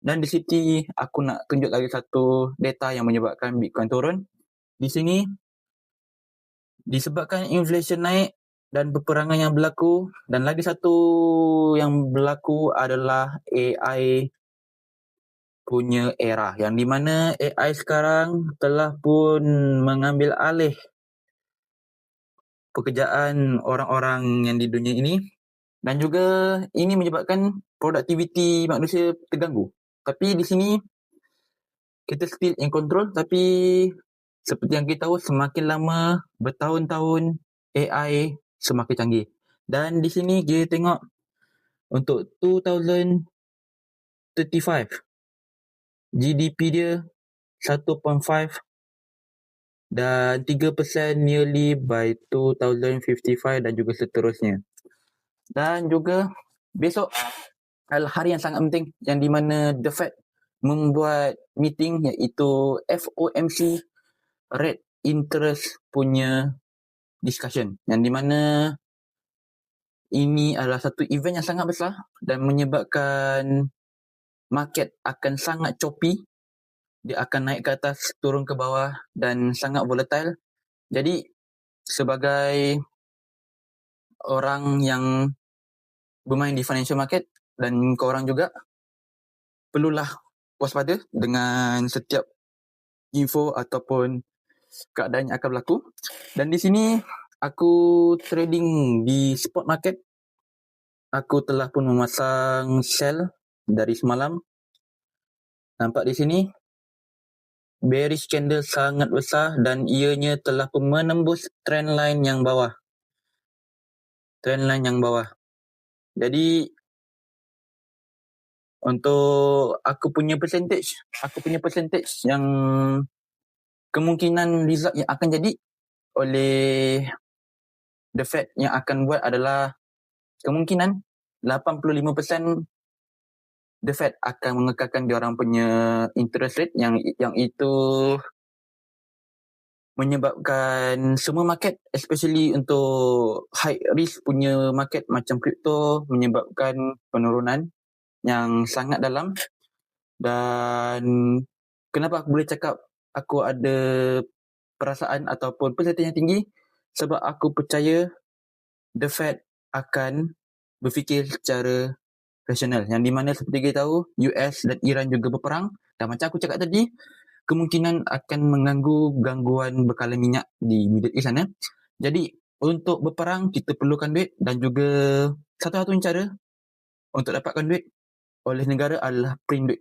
Dan di sini aku nak tunjuk lagi satu data yang menyebabkan Bitcoin turun. Di sini disebabkan inflation naik dan peperangan yang berlaku, dan lagi satu yang berlaku adalah AI punya era, yang di mana AI sekarang telah pun mengambil alih pekerjaan orang-orang yang di dunia ini, dan juga ini menyebabkan produktiviti manusia terganggu. Tapi di sini kita still in control, tapi seperti yang kita tahu, semakin lama bertahun-tahun AI semakin canggih. Dan di sini kita tengok untuk 2035 GDP dia 1.5 dan 3% nearly by 2055 dan juga seterusnya. Dan juga besok adalah hari yang sangat penting, yang di mana The Fed membuat meeting, iaitu FOMC rate interest punya discussion, yang di mana ini adalah satu event yang sangat besar dan menyebabkan market akan sangat choppy. Dia akan naik ke atas, turun ke bawah dan sangat volatile. Jadi sebagai orang yang bermain di financial market dan korang juga, perlulah waspada dengan setiap info ataupun keadaan yang akan berlaku. Dan di sini aku trading di spot market. Aku telah pun memasang sell dari semalam. Nampak di sini bearish candle sangat besar dan ianya telah pun menembus trendline yang bawah. Jadi untuk aku punya percentage yang kemungkinan result yang akan jadi oleh The Fed yang akan buat adalah kemungkinan 85% The Fed akan mengekalkan diorang punya interest rate yang itu menyebabkan semua market, especially untuk high risk punya market macam crypto, menyebabkan penurunan yang sangat dalam. Dan kenapa aku boleh cakap aku ada perasaan ataupun persentase yang tinggi? Sebab aku percaya The Fed akan berfikir secara rasional, yang di mana seperti kita tahu US dan Iran juga berperang, dan macam aku cakap tadi, kemungkinan akan mengganggu gangguan bekalan minyak di Middle East sana. Jadi untuk berperang kita perlukan duit, dan juga satu-satunya cara untuk dapatkan duit oleh negara adalah print duit.